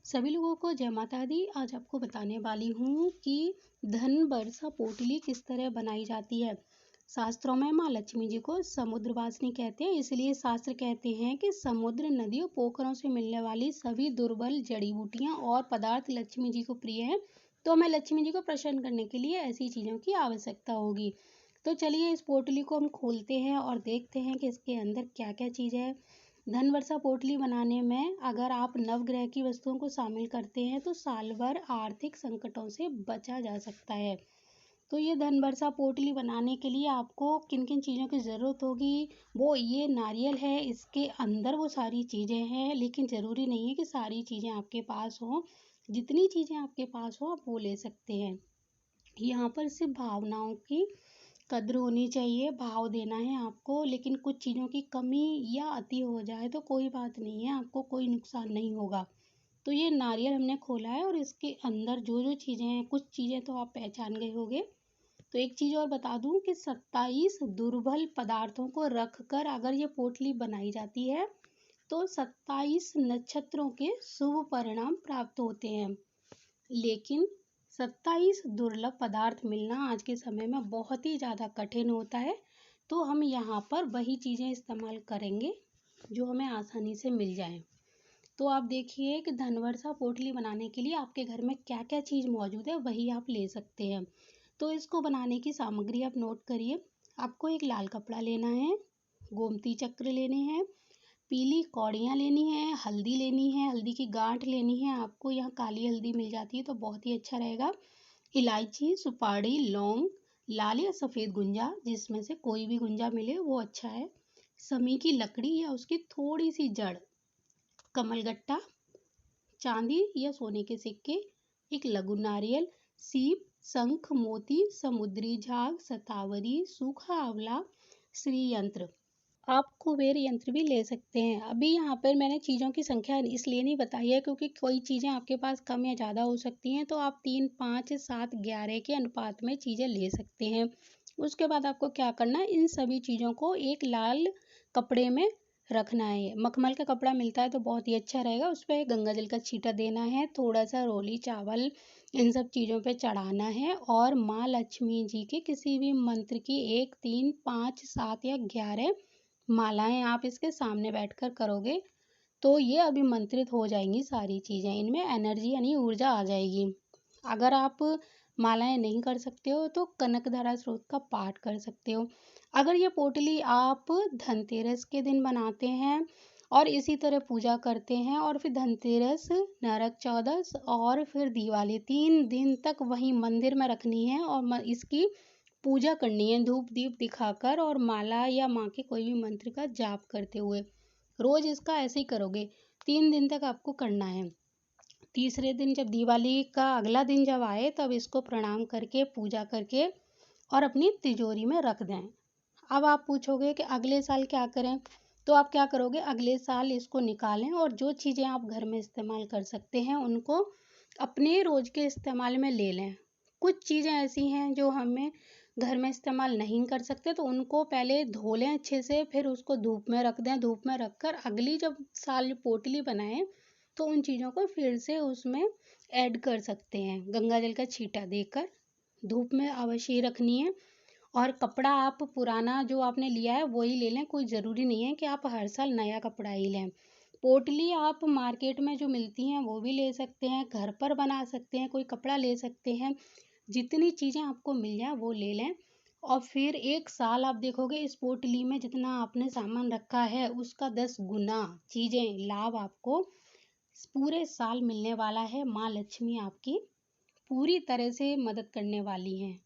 सभी लोगों को जय माता दी। आज आपको बताने वाली हूँ कि धन वर्षा पोटली किस तरह बनाई जाती है। शास्त्रों में माँ लक्ष्मी जी को समुद्रवासिनी कहते हैं, इसलिए शास्त्र कहते हैं कि समुद्र, नदियों, पोखरों से मिलने वाली सभी दुर्बल जड़ी बूटियां और पदार्थ लक्ष्मी जी को प्रिय हैं। तो हमें लक्ष्मी जी को प्रसन्न करने के लिए ऐसी चीज़ों की आवश्यकता होगी। तो चलिए इस पोटली को हम खोलते हैं और देखते हैं कि इसके अंदर क्या क्या चीज़ है। धन वर्षा पोटली बनाने में अगर आप नवग्रह की वस्तुओं को शामिल करते हैं तो साल भर आर्थिक संकटों से बचा जा सकता है। तो ये धन वर्षा पोटली बनाने के लिए आपको किन किन चीज़ों की ज़रूरत होगी, वो ये नारियल है, इसके अंदर वो सारी चीज़ें हैं, लेकिन ज़रूरी नहीं है कि सारी चीज़ें आपके पास हों। जितनी चीज़ें आपके पास हो आप वो ले सकते हैं। यहाँ पर सिर्फ भावनाओं की कद्र होनी चाहिए, भाव देना है आपको, लेकिन कुछ चीज़ों की कमी या अति हो जाए तो कोई बात नहीं है, आपको कोई नुकसान नहीं होगा। तो ये नारियल हमने खोला है और इसके अंदर जो जो चीज़ें हैं, कुछ चीज़ें तो आप पहचान गए होंगे। तो एक चीज़ और बता दूं कि 27 दुर्बल पदार्थों को रखकर अगर ये पोटली बनाई जाती है तो 27 नक्षत्रों के शुभ परिणाम प्राप्त होते हैं। लेकिन 27 दुर्लभ पदार्थ मिलना आज के समय में बहुत ही ज़्यादा कठिन होता है। तो हम यहाँ पर वही चीज़ें इस्तेमाल करेंगे जो हमें आसानी से मिल जाएं। तो आप देखिए कि धनवर्षा पोटली बनाने के लिए आपके घर में क्या क्या चीज़ मौजूद है वही आप ले सकते हैं। तो इसको बनाने की सामग्री आप नोट करिए। आपको एक लाल कपड़ा लेना है, गोमती चक्र लेने हैं, पीली कौड़ियाँ लेनी है, हल्दी लेनी है, हल्दी की गांठ लेनी है। आपको यहाँ काली हल्दी मिल जाती है तो बहुत ही अच्छा रहेगा। इलायची, सुपारी, लौंग, लाल या सफ़ेद गुंजा, जिसमें से कोई भी गुंजा मिले वो अच्छा है। समी की लकड़ी या उसकी थोड़ी सी जड़, कमलगट्टा, चांदी या सोने के सिक्के, एक लघु नारियल, सीप, शंख, मोती, समुद्री झाग, शतावरी, सूखा आंवला, श्री यंत्र। आप कुबेर यंत्र भी ले सकते हैं। अभी यहाँ पर मैंने चीज़ों की संख्या इसलिए नहीं बताई है क्योंकि कोई चीज़ें आपके पास कम या ज़्यादा हो सकती हैं, तो आप 3, 5, 7, 11 के अनुपात में चीज़ें ले सकते हैं। उसके बाद आपको क्या करना है, इन सभी चीज़ों को एक लाल कपड़े में रखना है। मखमल का कपड़ा मिलता है तो बहुत ही अच्छा रहेगा, उस पर गंगा जल का छींटा देना है, थोड़ा सा रोली चावल इन सब चीज़ों पे चढ़ाना है और माँ लक्ष्मी जी के किसी भी मंत्र की 1, 3, 5, 7 या 11 मालाएं आप इसके सामने बैठकर करोगे तो ये अभिमंत्रित हो जाएंगी सारी चीज़ें, इनमें एनर्जी यानी ऊर्जा आ जाएगी। अगर आप मालाएं नहीं कर सकते हो तो कनकधारा स्रोत का पाठ कर सकते हो। अगर ये पोटली आप धनतेरस के दिन बनाते हैं और इसी तरह पूजा करते हैं और फिर धनतेरस, नरक चौदस और फिर दिवाली 3 दिन तक वहीं मंदिर में रखनी है और इसकी पूजा करनी है धूप दीप दिखाकर और माला या माँ के कोई भी मंत्र का जाप करते हुए। रोज इसका ऐसे ही करोगे, 3 दिन तक आपको करना है। तीसरे दिन जब दिवाली का अगला दिन जब आए तब इसको प्रणाम करके पूजा करके और अपनी तिजोरी में रख दें। अब आप पूछोगे कि अगले साल क्या करें, तो आप क्या करोगे, अगले साल इसको निकालें और जो चीज़ें आप घर में इस्तेमाल कर सकते हैं उनको अपने रोज के इस्तेमाल में ले लें। कुछ चीज़ें ऐसी हैं जो हमें घर में इस्तेमाल नहीं कर सकते तो उनको पहले धो लें अच्छे से, फिर उसको धूप में रख दें। धूप में रखकर अगली जब साल पोटली बनाएं तो उन चीज़ों को फिर से उसमें ऐड कर सकते हैं। गंगा जल का छींटा देकर धूप में अवश्य रखनी है और कपड़ा आप पुराना जो आपने लिया है वही ले लें, कोई ज़रूरी नहीं है कि आप हर साल नया कपड़ा ही लें। पोटली आप मार्केट में जो मिलती हैं वो भी ले सकते हैं, घर पर बना सकते हैं, कोई कपड़ा ले सकते हैं। जितनी चीज़ें आपको मिल जाए वो ले लें और फिर 1 साल आप देखोगे इस पोटली में जितना आपने सामान रखा है उसका 10 गुना चीज़ें लाभ आपको पूरे साल मिलने वाला है। माँ लक्ष्मी आपकी पूरी तरह से मदद करने वाली हैं।